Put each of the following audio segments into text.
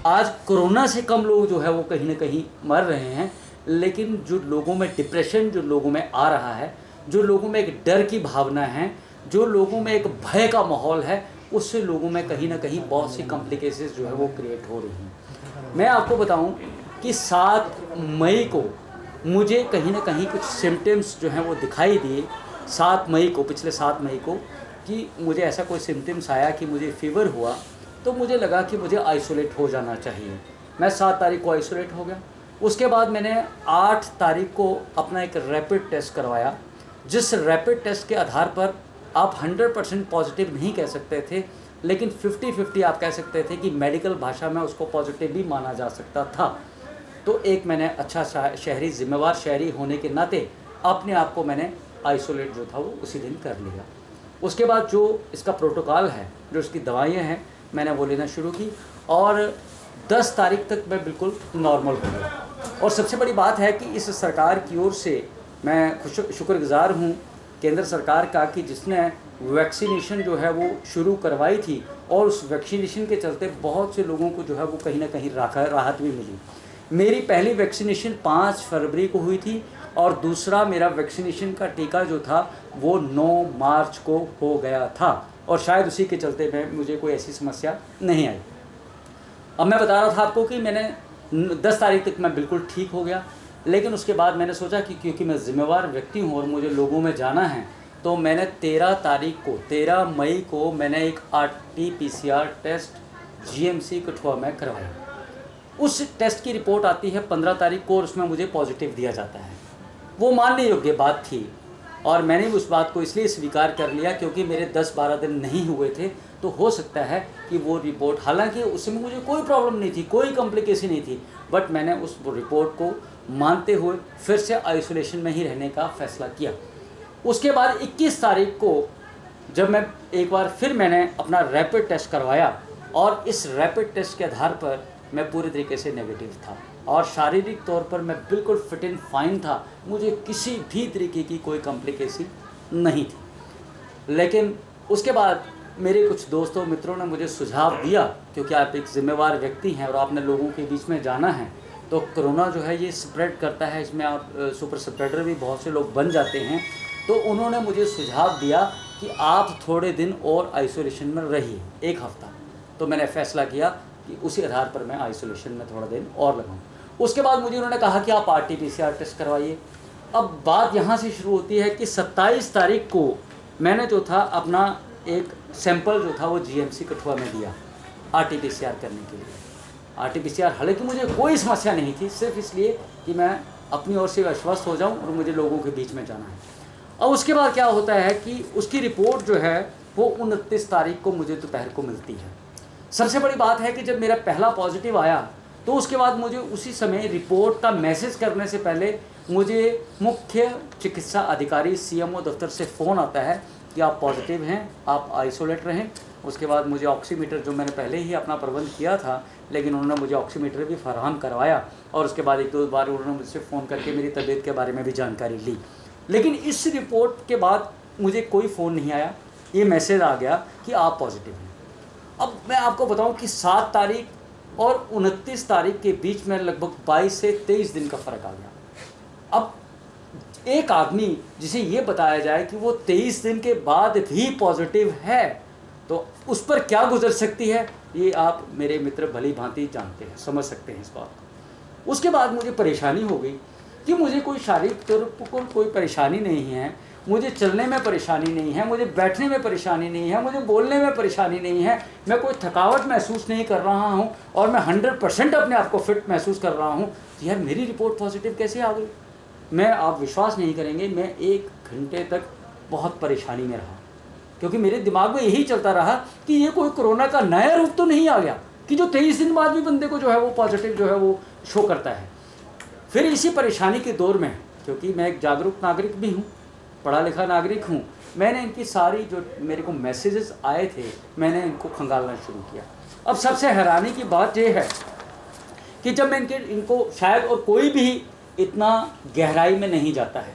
आज कोरोना से कम लोग जो है वो कहीं ना कहीं मर रहे हैं, लेकिन जो लोगों में डिप्रेशन जो लोगों में आ रहा है, जो लोगों में एक डर की भावना है, जो लोगों में एक भय का माहौल है, उससे लोगों में कहीं ना कहीं बहुत सी कॉम्प्लिकेशंस जो है वो क्रिएट हो रही हैं। मैं आपको बताऊं कि 7 मई को मुझे कहीं ना कहीं कुछ सिम्टम्स जो हैं वो दिखाई दिए। 7 मई को, पिछले 7 मई को, कि मुझे ऐसा कोई सिम्टम्स आया कि मुझे फीवर हुआ, तो मुझे लगा कि मुझे आइसोलेट हो जाना चाहिए। मैं 7 तारीख को आइसोलेट हो गया। उसके बाद मैंने 8 तारीख को अपना एक रैपिड टेस्ट करवाया, जिस रैपिड टेस्ट के आधार पर आप 100% पॉजिटिव नहीं कह सकते थे, लेकिन 50-50 आप कह सकते थे कि मेडिकल भाषा में उसको पॉजिटिव भी माना जा सकता था। तो एक मैंने अच्छा शहरी, जिम्मेवार शहरी होने के नाते अपने आप को मैंने आइसोलेट जो था वो उसी दिन कर लिया। उसके बाद जो इसका प्रोटोकॉल है, जो इसकी दवाइयाँ हैं, मैंने वो लेना शुरू की और 10 तारीख तक मैं बिल्कुल नॉर्मल हो गया। और सबसे बड़ी बात है कि इस सरकार की ओर से मैं शुक्रगुजार हूँ केंद्र सरकार का, कि जिसने वैक्सीनेशन जो है वो शुरू करवाई थी, और उस वैक्सीनेशन के चलते बहुत से लोगों को जो है वो कहीं ना कहीं राहत भी मिली। मेरी पहली वैक्सीनेशन 5 फरवरी को हुई थी और दूसरा मेरा वैक्सीनेशन का टीका जो था वो 9 मार्च को हो गया था, और शायद उसी के चलते मुझे कोई ऐसी समस्या नहीं आई। अब मैं बता रहा था आपको कि मैंने 10 तारीख तक मैं बिल्कुल ठीक हो गया, लेकिन उसके बाद मैंने सोचा कि क्योंकि मैं ज़िम्मेवार व्यक्ति हूँ और मुझे लोगों में जाना है, तो मैंने 13 मई को मैंने एक RT-PCR टेस्ट GMC कठुआ में करवाया। उस टेस्ट की रिपोर्ट आती है 15 तारीख को और उसमें मुझे पॉजिटिव दिया जाता है। वो मानने योग्य बात थी और मैंने उस बात को इसलिए स्वीकार कर लिया क्योंकि मेरे 10-12 दिन नहीं हुए थे, तो हो सकता है कि वो रिपोर्ट, हालांकि उसमें मुझे कोई प्रॉब्लम नहीं थी, कोई कॉम्प्लिकेशन नहीं थी, बट मैंने उस रिपोर्ट को मानते हुए फिर से आइसोलेशन में ही रहने का फ़ैसला किया। उसके बाद 21 तारीख को जब मैं एक बार फिर मैंने अपना रैपिड टेस्ट करवाया, और इस रैपिड टेस्ट के आधार पर मैं पूरी तरीके से नेगेटिव था और शारीरिक तौर पर मैं बिल्कुल फिट एंड फाइन था, मुझे किसी भी तरीके की कोई कॉम्प्लिकेशन नहीं थी। लेकिन उसके बाद मेरे कुछ दोस्तों मित्रों ने मुझे सुझाव दिया, क्योंकि आप एक ज़िम्मेवार व्यक्ति हैं और आपने लोगों के बीच में जाना है, तो कोरोना जो है ये स्प्रेड करता है, इसमें आप सुपर स्प्रेडर भी बहुत से लोग बन जाते हैं। तो उन्होंने मुझे सुझाव दिया कि आप थोड़े दिन और आइसोलेशन में रहिए, 1 हफ़्ता। तो मैंने फ़ैसला किया कि उसी आधार पर मैं आइसोलेशन में थोड़ा दिन और लगाऊँ। उसके बाद मुझे उन्होंने कहा कि आप RT-PCR टेस्ट करवाइए। अब बात यहाँ से शुरू होती है कि 27 तारीख को मैंने जो था अपना एक सैंपल जो था वो GMC कठुआ में दिया RT-PCR करने के लिए। RT-PCR, हालांकि मुझे कोई समस्या नहीं थी, सिर्फ इसलिए कि मैं अपनी ओर से आश्वस्त हो जाऊँ और मुझे लोगों के बीच में जाना है। अब उसके बाद क्या होता है कि उसकी रिपोर्ट जो है वो 29 तारीख को मुझे दोपहर को मिलती है। सबसे बड़ी बात है कि जब मेरा पहला पॉजिटिव आया तो उसके बाद मुझे उसी समय रिपोर्ट का मैसेज करने से पहले मुझे मुख्य चिकित्सा अधिकारी CMO दफ्तर से फ़ोन आता है कि आप पॉजिटिव हैं, आप आइसोलेट रहें। उसके बाद मुझे ऑक्सीमीटर, जो मैंने पहले ही अपना प्रबंध किया था, लेकिन उन्होंने मुझे ऑक्सीमीटर भी फराहम करवाया, और उसके बाद 1-2 बार उन्होंने मुझसे फ़ोन करके मेरी तबीयत के बारे में भी जानकारी ली। लेकिन इस रिपोर्ट के बाद मुझे कोई फ़ोन नहीं आया, ये मैसेज आ गया कि आप पॉजिटिव हैं। अब मैं आपको बताऊं कि 7 तारीख और 29 तारीख के बीच में लगभग 22 से 23 दिन का फ़र्क आ गया। अब एक आदमी जिसे ये बताया जाए कि वो 23 दिन के बाद भी पॉजिटिव है, तो उस पर क्या गुजर सकती है, ये आप मेरे मित्र भली भांति जानते हैं, समझ सकते हैं इस बात को। उसके बाद मुझे परेशानी हो गई कि मुझे कोई शारीरिक तौर पर कोई परेशानी नहीं है, मुझे चलने में परेशानी नहीं है, मुझे बैठने में परेशानी नहीं है, मुझे बोलने में परेशानी नहीं है, मैं कोई थकावट महसूस नहीं कर रहा हूं और मैं 100% अपने आप को फिट महसूस कर रहा हूं। तो यार मेरी रिपोर्ट पॉजिटिव कैसे आ गई? आप विश्वास नहीं करेंगे, मैं 1 घंटे तक बहुत परेशानी में रहा, क्योंकि मेरे दिमाग में यही चलता रहा कि ये कोई कोरोना का नया रूप तो नहीं आ गया कि जो 23 दिन बाद भी बंदे को जो है वो पॉजिटिव जो है वो शो करता है। फिर इसी परेशानी के दौर में, क्योंकि मैं एक जागरूक नागरिक भी हूँ, पढ़ा लिखा नागरिक हूँ, मैंने इनकी सारी जो मेरे को मैसेजेस आए थे मैंने इनको खंगालना शुरू किया। अब सबसे हैरानी की बात यह है कि जब मैं इनको शायद और कोई भी इतना गहराई में नहीं जाता है,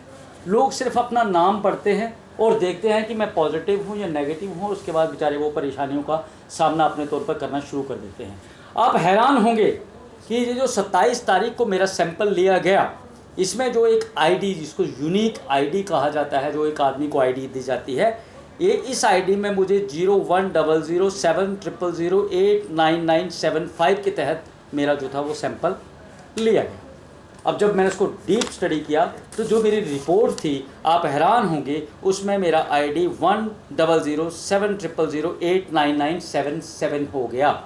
लोग सिर्फ अपना नाम पढ़ते हैं और देखते हैं कि मैं पॉजिटिव हूँ या नेगेटिव हूँ, उसके बाद बेचारे वो परेशानियों का सामना अपने तौर पर करना शुरू कर देते हैं। आप हैरान होंगे कि ये जो 27 तारीख को मेरा सैंपल लिया गया, इसमें जो एक आईडी, जिसको यूनिक आईडी कहा जाता है, जो एक आदमी को आईडी दी जाती है, ये इस आईडी में मुझे 010070089975 के तहत मेरा जो था वो सैंपल लिया गया। अब जब मैंने उसको डीप स्टडी किया तो जो मेरी रिपोर्ट थी, आप हैरान होंगे, उसमें मेरा आईडी 100700089977 हो गया,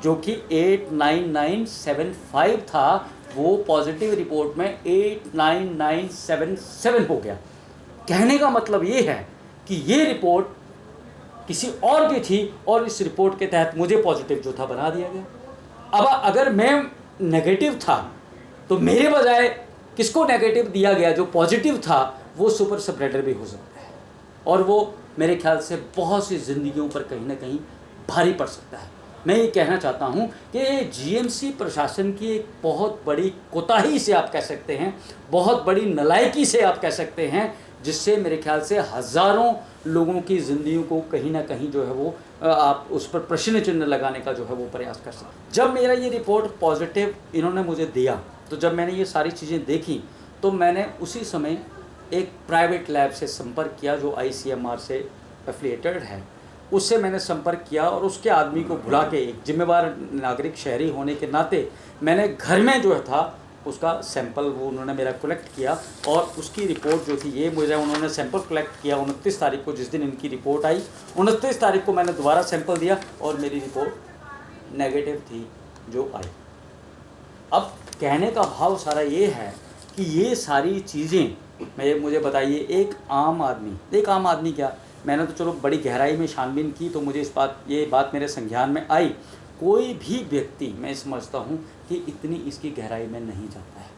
जो कि 89975 था, वो पॉजिटिव रिपोर्ट में 89977 हो गया। कहने का मतलब ये है कि ये रिपोर्ट किसी और की थी और इस रिपोर्ट के तहत मुझे पॉजिटिव जो था बना दिया गया। अब अगर मैं नेगेटिव था तो मेरे बजाय किसको नेगेटिव दिया गया, जो पॉजिटिव था, वो सुपर स्प्रेडर भी हो सकता है, और वो मेरे ख्याल से बहुत सी ज़िंदगियों पर कहीं ना कहीं भारी पड़ सकता है। मैं ये कहना चाहता हूँ कि जीएमसी प्रशासन की एक बहुत बड़ी कोताही से आप कह सकते हैं, बहुत बड़ी नालायकी से आप कह सकते हैं, जिससे मेरे ख्याल से हज़ारों लोगों की ज़िंदगियों को कहीं ना कहीं जो है वो आप उस पर प्रश्न चिन्ह लगाने का जो है वो प्रयास कर सकते। जब मेरा ये रिपोर्ट पॉजिटिव इन्होंने मुझे दिया, तो जब मैंने ये सारी चीज़ें देखी, तो मैंने उसी समय एक प्राइवेट लैब से संपर्क किया जो ICMR से एफिलिएटेड है। उससे मैंने संपर्क किया और उसके आदमी को बुला के, एक जिम्मेवार नागरिक शहरी होने के नाते, मैंने घर में जो था उसका सैंपल वो उन्होंने मेरा कलेक्ट किया, और उसकी रिपोर्ट जो थी, ये मुझे उन्होंने सैंपल कलेक्ट किया 29 तारीख को, जिस दिन इनकी रिपोर्ट आई। 29 तारीख को मैंने दोबारा सैंपल दिया और मेरी रिपोर्ट नेगेटिव थी जो आई। अब कहने का भाव सारा ये है कि ये सारी चीज़ें मुझे बताइए, एक आम आदमी क्या, मैंने तो चलो बड़ी गहराई में छानबीन की तो मुझे ये बात मेरे संज्ञान में आई, कोई भी व्यक्ति मैं समझता हूँ कि इतनी इसकी गहराई में नहीं जाता है।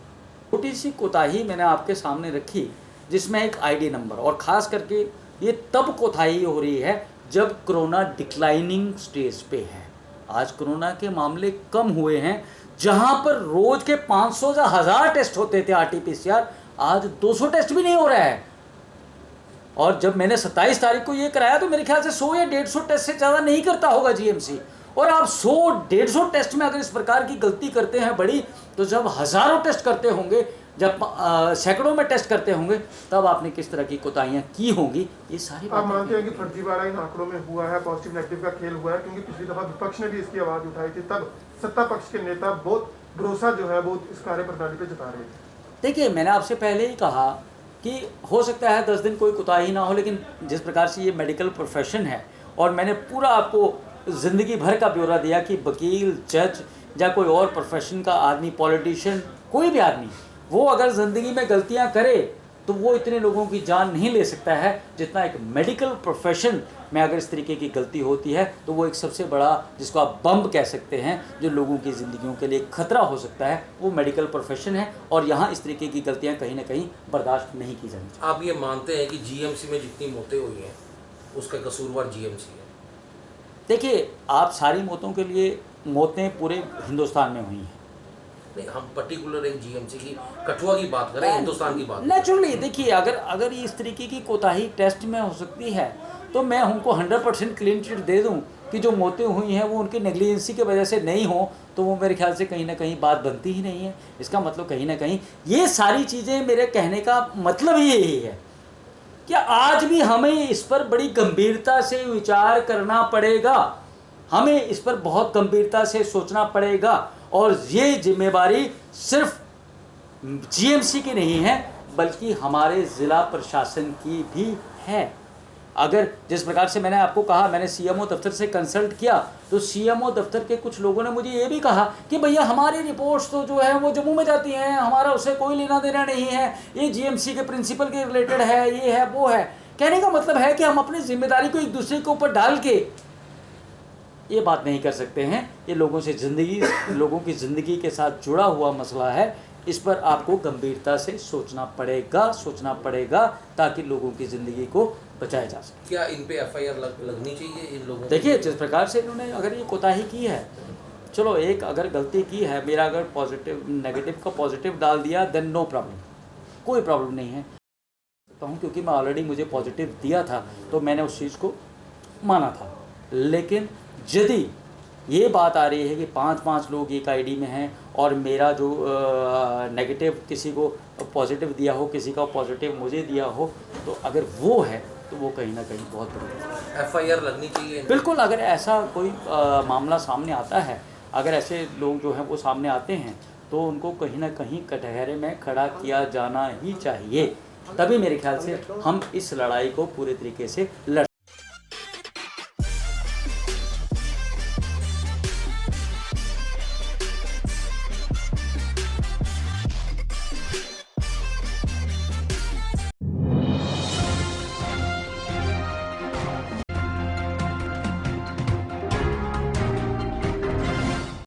छोटी सी कोताही मैंने आपके सामने रखी, जिसमें एक आईडी नंबर, और ख़ास करके ये तब कोताही हो रही है जब कोरोना डिक्लाइनिंग स्टेज पे है। आज कोरोना के मामले कम हुए हैं, जहाँ पर रोज़ के 500 या 1000 टेस्ट होते थे RT-PCR, आज 200 टेस्ट भी नहीं हो रहा है। और जब मैंने 27 तारीख को ये कराया तो मेरे ख्याल से 100 या 150 टेस्ट से ज़्यादा नहीं करता होगा जीएमसी। और आप 100-150 टेस्ट में अगर इस प्रकार की गलती करते हैं बड़ी, तो जब हज़ारों टेस्ट करते होंगे, जब सैकड़ों में टेस्ट करते होंगे, तब आपने किस तरह की कोताहियाँ की होंगी, ये सारी आप मानते हैं कि फर्जीवाड़ा इन आंकड़ों में हुआ है, पॉजिटिव नेगेटिव का खेल हुआ है? क्योंकि पिछली दफा विपक्ष ने भी इसकी आवाज़ उठाई थी, तब सत्ता पक्ष के नेता बहुत भरोसा जो है वो इस कार्य प्रणाली पर जता रहे थे। देखिए, मैंने आपसे पहले ही कहा कि हो सकता है 10 दिन कोई कोताही ना हो, लेकिन जिस प्रकार से ये मेडिकल प्रोफेशन है, और मैंने पूरा आपको ज़िंदगी भर का ब्यौरा दिया कि वकील, जज या कोई और प्रोफेशन का आदमी, पॉलिटिशियन, कोई भी आदमी, वो अगर ज़िंदगी में गलतियां करे तो वो इतने लोगों की जान नहीं ले सकता है जितना एक मेडिकल प्रोफेशन में अगर इस तरीके की गलती होती है तो वो एक सबसे बड़ा, जिसको आप बम कह सकते हैं, जो लोगों की ज़िंदगियों के लिए खतरा हो सकता है, वो मेडिकल प्रोफेशन है। और यहाँ इस तरीके की गलतियाँ कहीं ना कहीं बर्दाश्त नहीं की जानी चाहिए। आप ये मानते हैं कि जीएमसी में जितनी मौतें हुई हैं उसका कसूरवार जीएमसी है? देखिए, आप सारी मौतें पूरे हिंदुस्तान में हुई हैं, नहीं, हम पर्टिकुलर एक जीएमसी की, कठुआ की बात करें, हिंदुस्तान की बात। नेचुरली देखिए, अगर इस तरीके की कोताही टेस्ट में हो सकती है तो मैं उनको 100% क्लीन चिट दे दूं कि जो मौतें हुई हैं वो उनकी नेग्लिजेंसी की वजह से नहीं हो, तो वो मेरे ख्याल से कहीं ना कहीं बात बनती ही नहीं है। इसका मतलब कहीं ना कहीं ये सारी चीज़ें, मेरे कहने का मतलब ही यही है कि आज भी हमें इस पर बड़ी गंभीरता से विचार करना पड़ेगा, हमें इस पर बहुत गंभीरता से सोचना पड़ेगा। और ये जिम्मेवारी सिर्फ जीएमसी की नहीं है, बल्कि हमारे ज़िला प्रशासन की भी है। अगर जिस प्रकार से मैंने आपको कहा, मैंने सीएमओ दफ्तर से कंसल्ट किया, तो सीएमओ दफ्तर के कुछ लोगों ने मुझे ये भी कहा कि भैया हमारी रिपोर्ट्स तो जो है वो जम्मू में जाती हैं, हमारा उससे कोई लेना देना नहीं है, ये जीएमसी के प्रिंसिपल के रिलेटेड है, ये है वो है। कहने का मतलब है कि हम अपनी जिम्मेदारी को एक दूसरे के ऊपर डाल के ये बात नहीं कर सकते हैं। ये लोगों की ज़िंदगी के साथ जुड़ा हुआ मसला है, इस पर आपको गंभीरता से सोचना पड़ेगा ताकि लोगों की ज़िंदगी को बचाया जा सके। क्या इन पे एफआईआर लगनी चाहिए इन लोगों? देखिए, जिस प्रकार से इन्होंने अगर ये कोताही की है, चलो एक अगर गलती की है, मेरा अगर नेगेटिव का पॉजिटिव डाल दिया, देन नो प्रॉब्लम, कोई प्रॉब्लम नहीं है। क्योंकि मैं ऑलरेडी मुझे पॉजिटिव दिया था तो मैंने उस चीज़ को माना था। लेकिन यदि ये बात आ रही है कि 5-5 लोग एक आईडी में हैं और मेरा जो नेगेटिव किसी को पॉजिटिव दिया हो, किसी का पॉजिटिव मुझे दिया हो, तो अगर वो है तो वो कहीं ना कहीं बहुत बड़ी बात है। FIR लगनी चाहिए। बिल्कुल, अगर ऐसा कोई मामला सामने आता है, अगर ऐसे लोग जो हैं वो सामने आते हैं तो उनको कहीं ना कहीं कटहरे में खड़ा किया जाना ही चाहिए। तभी मेरे ख्याल से हम इस लड़ाई को पूरे तरीके से लड़